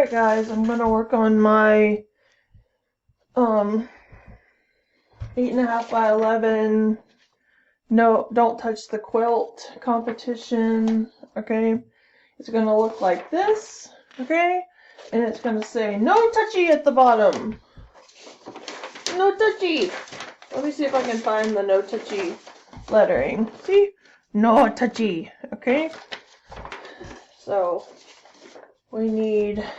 Alright guys, I'm gonna work on my 8.5 by 11 no, don't touch the quilt competition. Okay, it's gonna look like this. Okay, and it's gonna say no touchy at the bottom. No touchy. Let me see if I can find the no touchy lettering. See, no touchy. Okay, so we need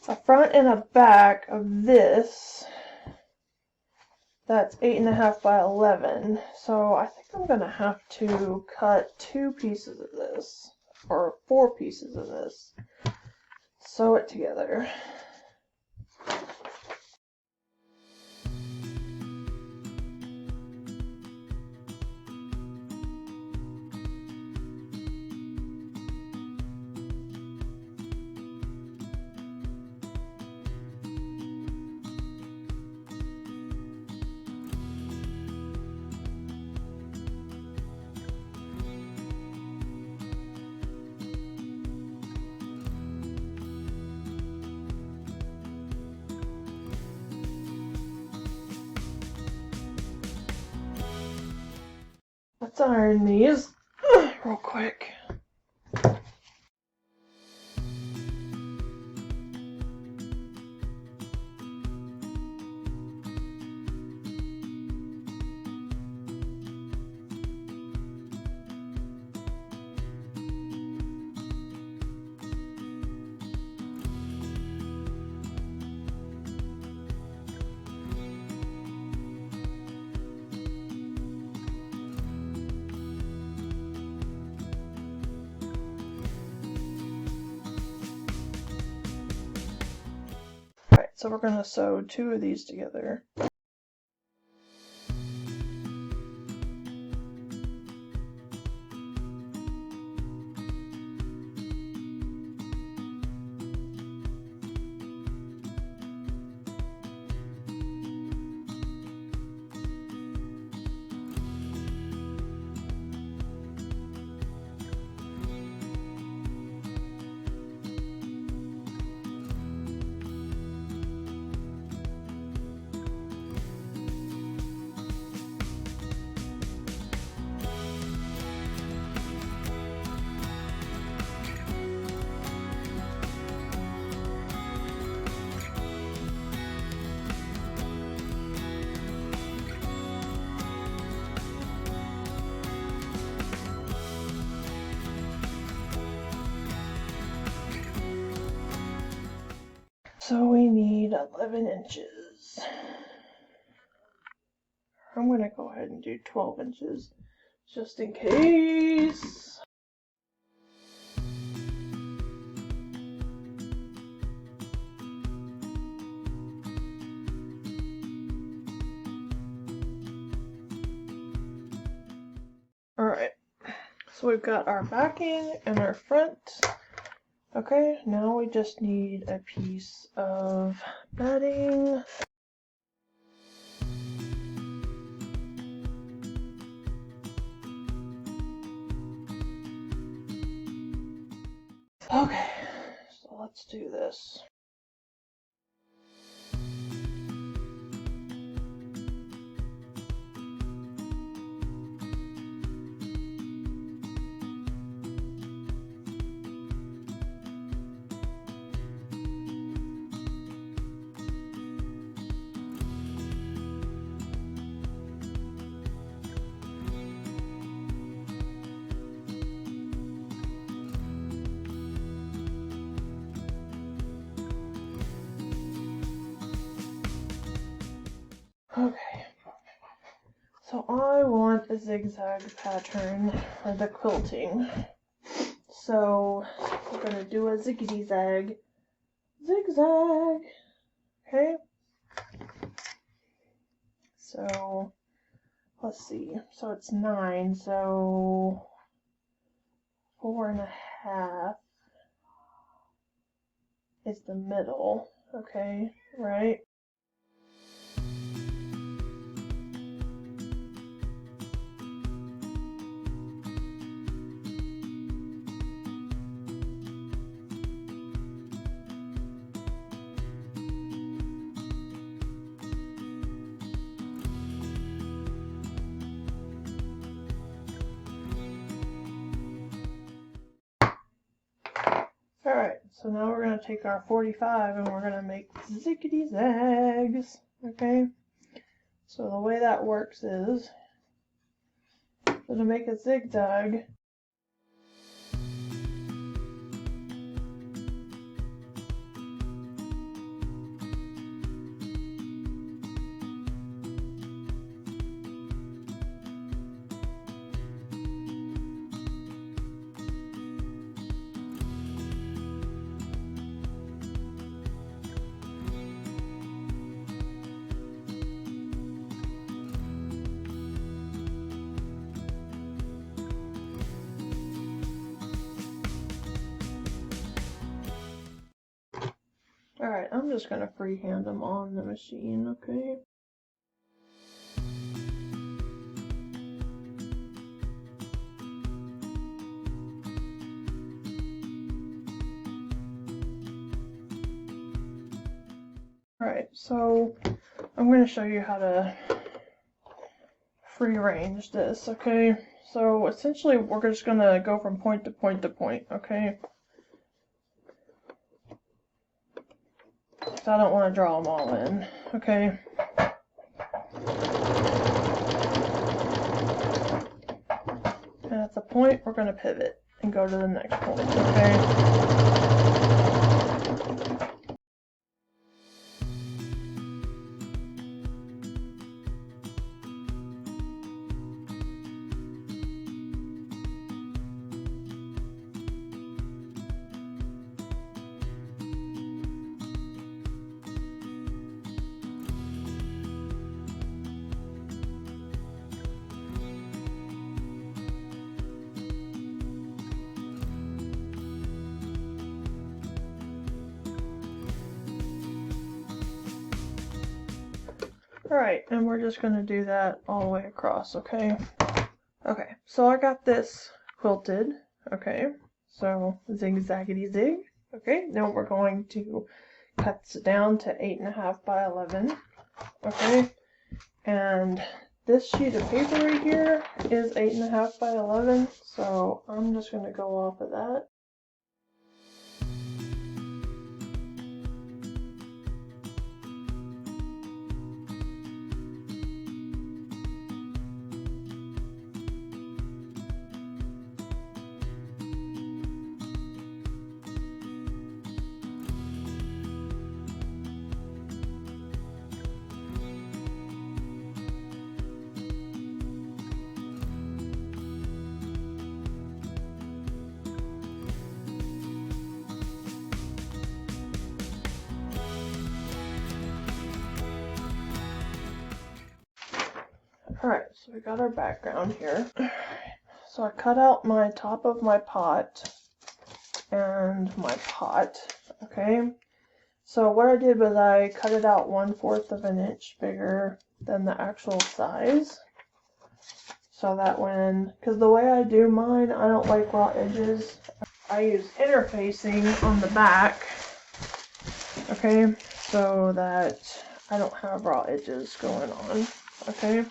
a front and a back of this. That's 8.5 by 11. So I think I'm gonna have to cut 2 pieces of this, or 4 pieces of this. Sew it together. Let's iron these real quick. Alright, so we're gonna sew 2 of these together. So we need 11 inches. I'm gonna go ahead and do 12 inches just in case. Alright, so we've got our backing and our front. Okay, now we just need a piece of batting. Okay, so let's do this. Okay, so I want a zigzag pattern for the quilting. So we're gonna do a ziggity zag, zigzag. Okay. So let's see. So it's 9. So 4.5 is the middle. Okay, right? so now we're going to take our 45 and we're going to make ziggity zags. Okay, so the way that works is, so to make a zigzag, alright, I'm just going to freehand them on the machine, okay? Alright, so I'm going to show you how to free range this, okay? So essentially we're just going to go from point to point to point, okay? So I don't want to draw them all in, okay? And at the point, we're going to pivot and go to the next point, okay? Alright, and we're just going to do that all the way across, okay? Okay, so I got this quilted, okay? So zig-zaggity zig, okay? Now we're going to cut this down to 8.5 by 11, okay? And this sheet of paper right here is 8.5 by 11, so I'm just going to go off of that. Alright, so we got our background here. So I cut out my top of my pot and my pot, okay? So what I did was I cut it out 1/4 of an inch bigger than the actual size. So that when, because the way I do mine, I don't like raw edges. I use interfacing on the back, okay? So that I don't have raw edges going on, okay?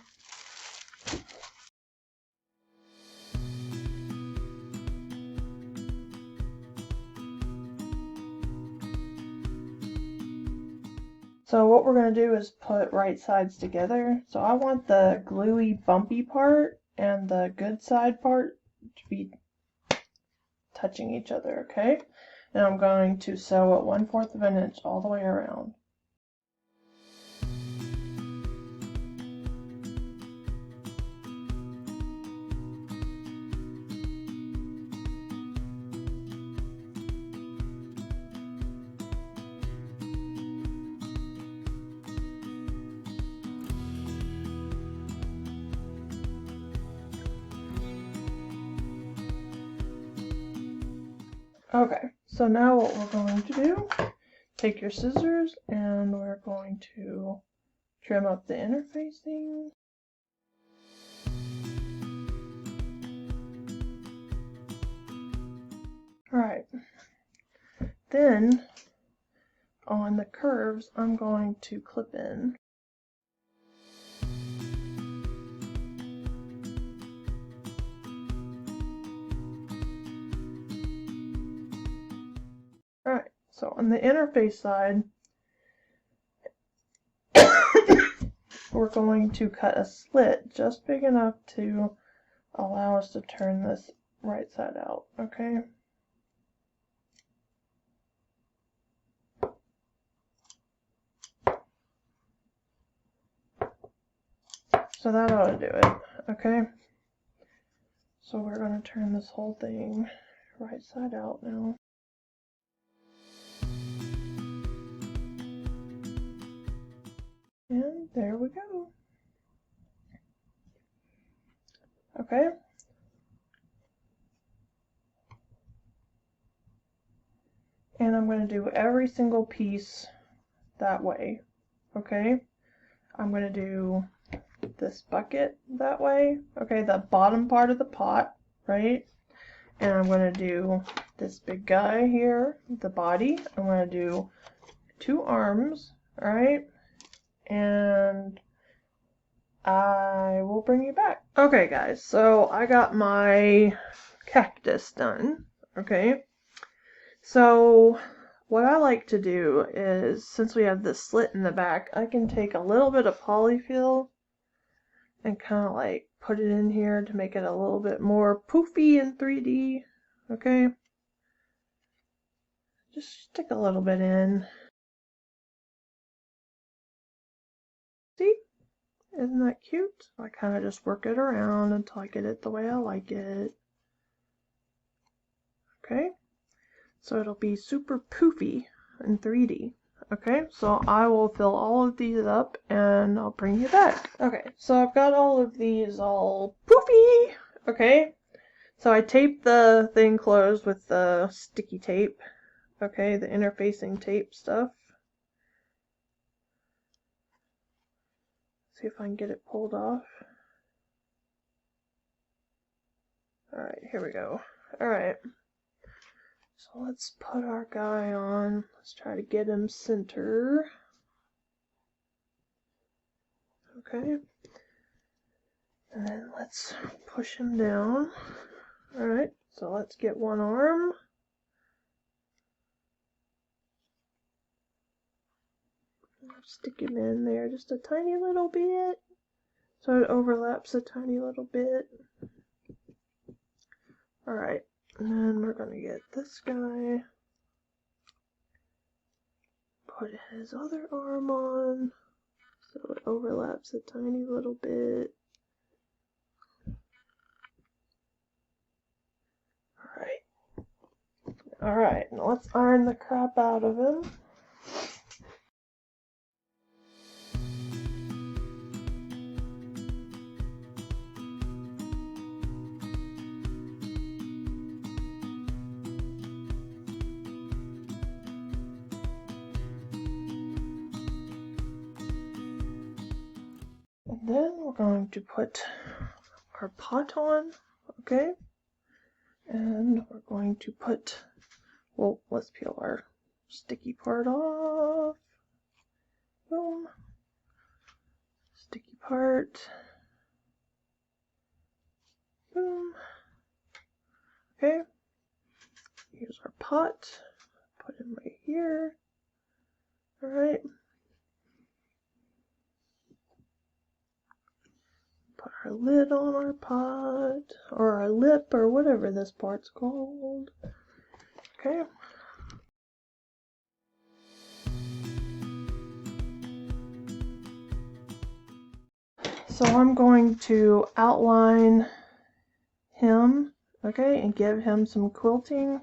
So what we're going to do is put right sides together. So I want the gluey bumpy part and the good side part to be touching each other, okay? And I'm going to sew it 1/4 of an inch all the way around. Okay, so now what we're going to do, take your scissors and we're going to trim up the interfacing. Alright, then on the curves I'm going to clip in. Alright, So on the interface side, we're going to cut a slit just big enough to allow us to turn this right side out, okay? So that ought to do it, okay? So we're going to turn this whole thing right side out now. And there we go. Okay. And I'm going to do every single piece that way, okay? I'm going to do this bucket that way, okay, the bottom part of the pot, right? And I'm going to do this big guy here, the body. I'm going to do 2 arms, alright? And I will bring you back. Okay guys, so I got my cactus done, okay? So what I like to do is, since we have this slit in the back, I can take a little bit of polyfill and kind of like put it in here to make it a little bit more poofy in 3D, okay? Just stick a little bit in. See? Isn't that cute? I kind of just work it around until I get it the way I like it. Okay? So it'll be super poofy in 3D. Okay, so I will fill all of these up and I'll bring you back. Okay, so I've got all of these all poofy. Okay, so I taped the thing closed with the sticky tape. Okay, the interfacing tape stuff. See if I can get it pulled off. Alright, here we go. Alright. So let's put our guy on. Let's try to get him center. Okay. And then let's push him down. Alright, so let's get one arm. Stick him in there just a tiny little bit. So it overlaps a tiny little bit. Alright, and then we're going to get this guy. Put his other arm on. So it overlaps a tiny little bit. Alright, now let's iron the crap out of him. And then we're going to put our pot on, okay? And we're going to put, well, let's peel our sticky part off. Boom. Sticky part. Boom. Okay. Here's our pot. Put him right here. Alright. Put our lid on our pot, or our lip, or whatever this part's called. Okay. So I'm going to outline him, okay, and give him some quilting,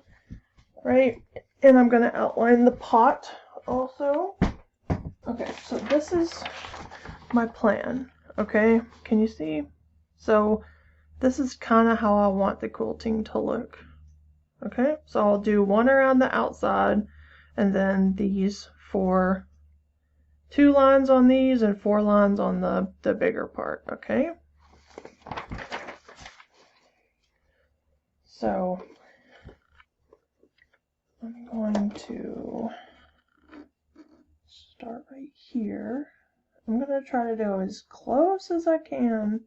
right? And I'm going to outline the pot also. Okay, so this is my plan, okay? Can you see? So this is kind of how I want the quilting to look, okay? So I'll do one around the outside, and then these 2 lines on these and 4 lines on the bigger part, okay? So I'm going to start right here. I'm going to try to do as close as I can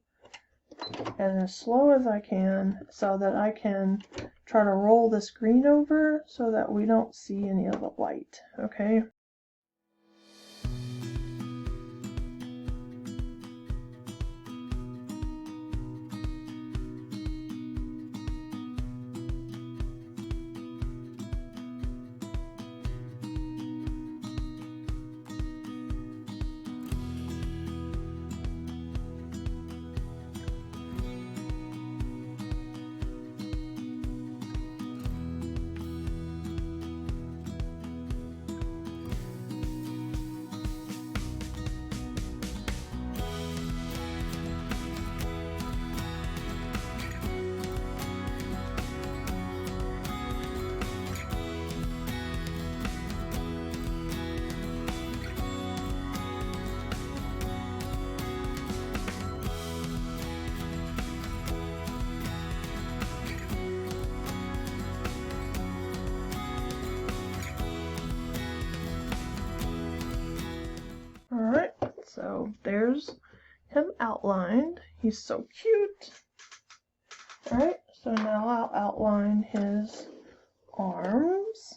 and as slow as I can so that I can try to roll this green over so that we don't see any of the white, okay? Alright, so there's him outlined. He's so cute. Alright, so now I'll outline his arms.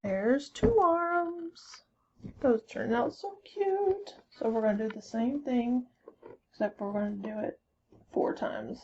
There's two arms. Those turned out so cute. So we're going to do the same thing, except we're going to do it 4 times.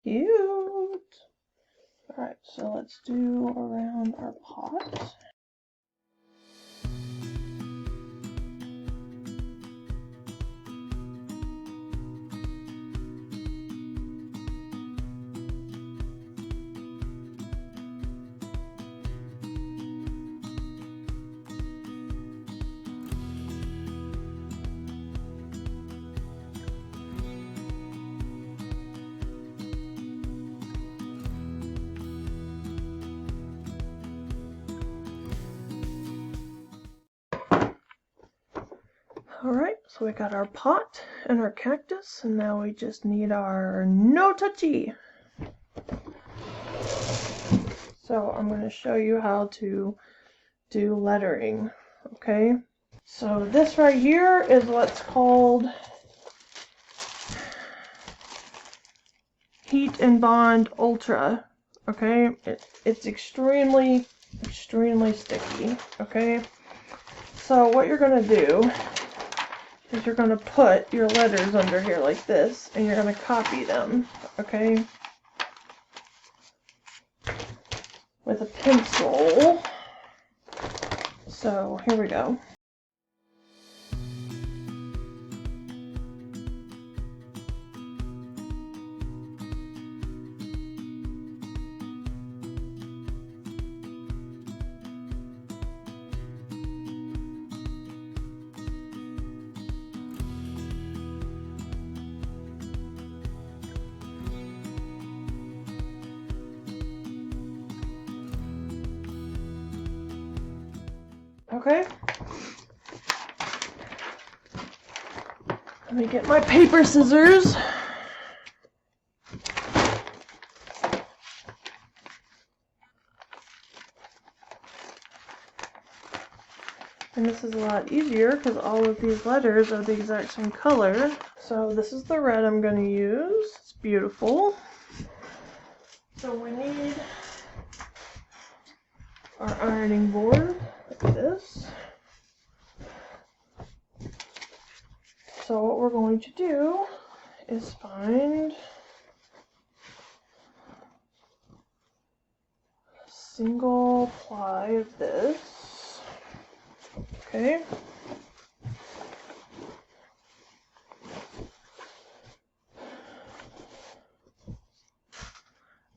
Cute. Alright, so let's do around our pot. Alright, so we got our pot and our cactus, and now we just need our no touchy. So I'm going to show you how to do lettering, okay? So this right here is what's called Heat and Bond Ultra, okay? It's extremely sticky, okay? So what you're going to do is you're going to put your letters under here like this, and you're going to copy them, okay? With a pencil. So here we go. Okay. Let me get my paper scissors. And this is a lot easier because all of these letters are the exact same color. So this is the red I'm going to use. It's beautiful. So we need our ironing board like this. So what we're going to do is find a single ply of this, okay?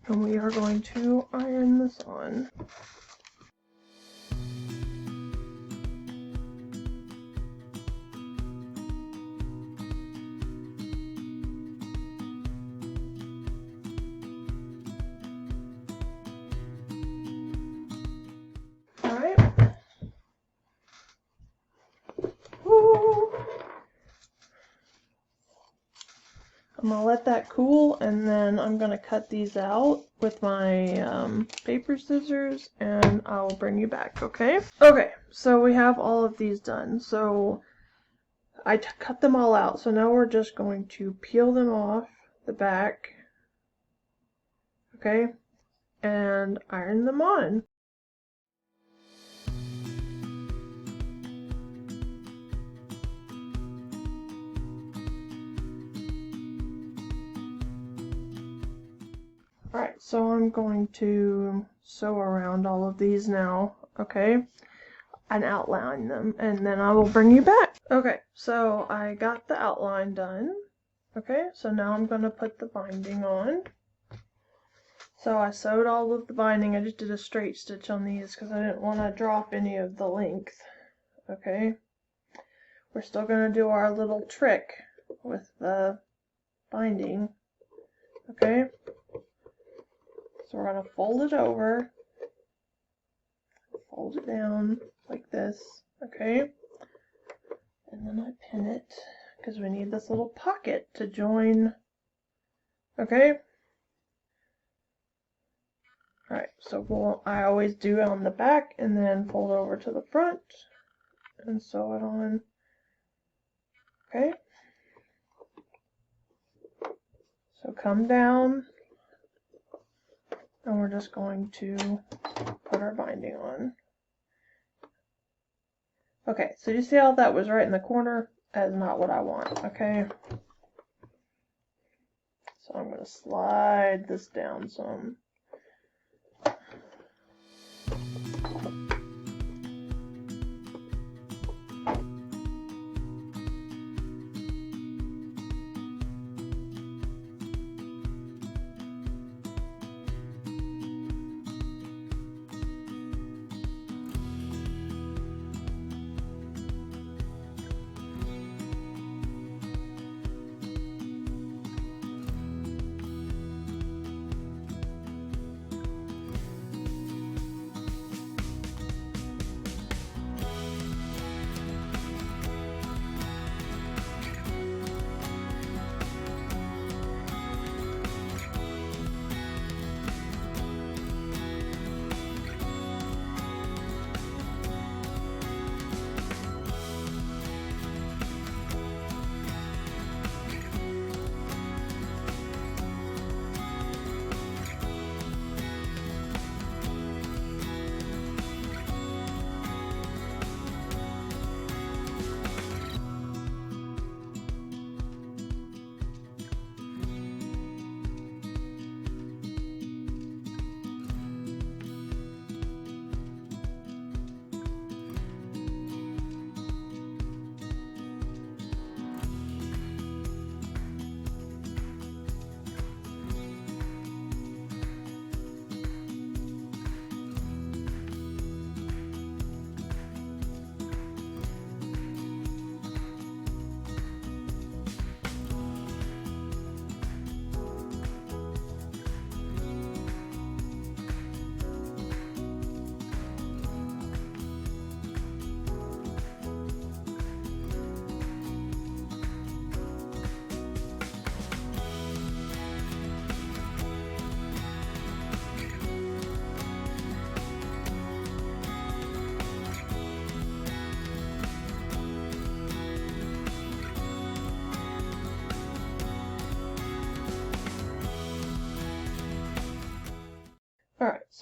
And we are going to iron this on. I'm going to let that cool, and then I'm going to cut these out with my paper scissors, and I'll bring you back, okay? Okay, so we have all of these done. So I cut them all out, so now we're just going to peel them off the back, okay, and iron them on. Alright, so I'm going to sew around all of these now, okay, and outline them, and then I will bring you back. Okay, so I got the outline done, okay, so now I'm going to put the binding on. So I sewed all of the binding. I just did a straight stitch on these because I didn't want to drop any of the length, okay. We're still going to do our little trick with the binding, okay. So we're going to fold it over, fold it down like this, okay, and then I pin it because we need this little pocket to join, okay. Alright, so I always do it on the back and then fold over to the front and sew it on, okay. So come down, and we're just going to put our binding on. Okay, so you see how that was right in the corner? That is not what I want, okay? So I'm going to slide this down some.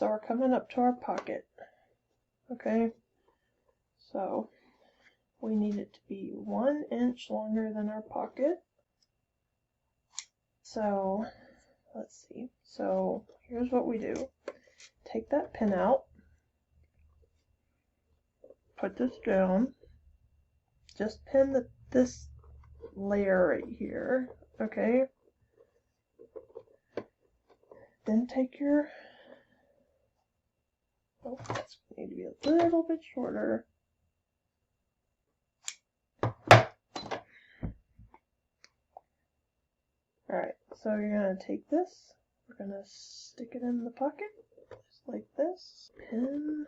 so we're coming up to our pocket. Okay, so we need it to be 1 inch longer than our pocket. So let's see. So here's what we do. Take that pin out. Put this down. Just pin this layer right here. Okay. Then take your, oh, that's need to be a little bit shorter. Alright, so you're going to take this, we're going to stick it in the pocket, just like this. Pin.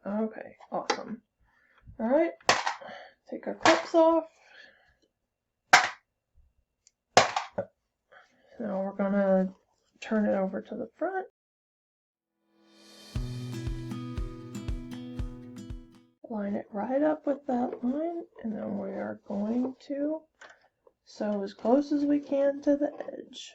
Okay, awesome. Alright, take our clips off. Now we're going to turn it over to the front. Line it right up with that line, and then we are going to sew as close as we can to the edge.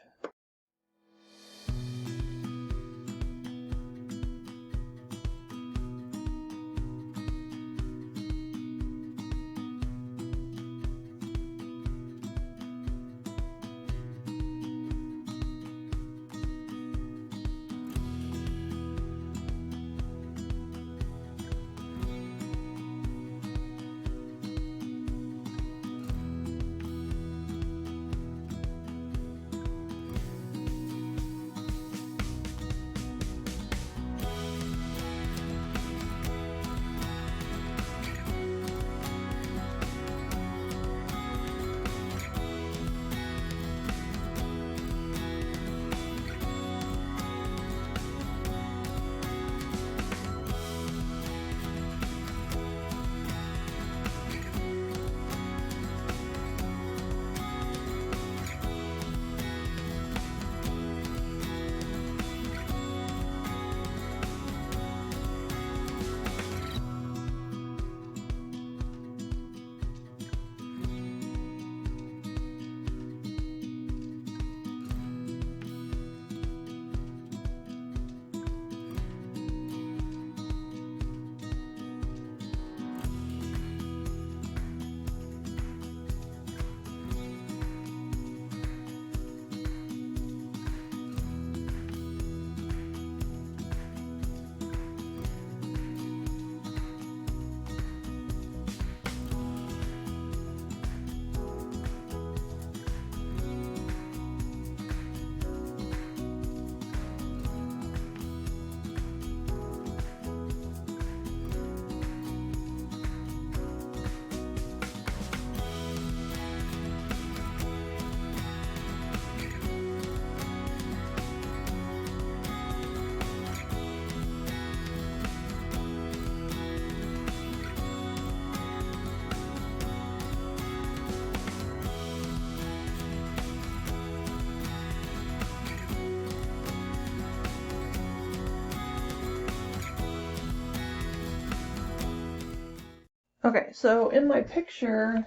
Okay, so in my picture,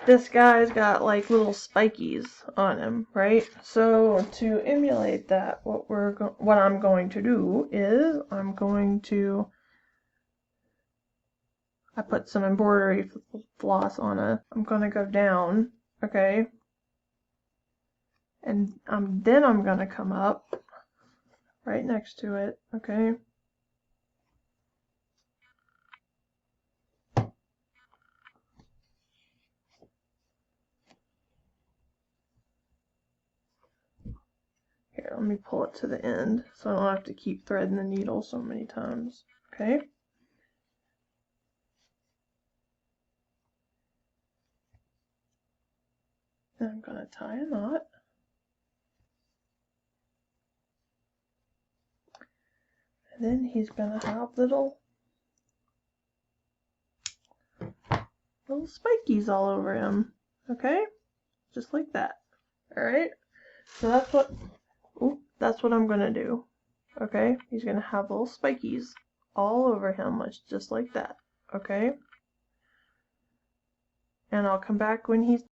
this guy's got like little spikies on him, right? So to emulate that, what I'm going to do is I put some embroidery floss on it. I'm going to go down, okay? And then I'm going to come up right next to it, okay? Here, let me pull it to the end so I don't have to keep threading the needle so many times, okay? And I'm going to tie a knot. And then he's going to have little spikies all over him, okay? Just like that. Alright? So that's what I'm going to do. Okay? He's going to have little spikies all over him, just like that, okay? And I'll come back when he's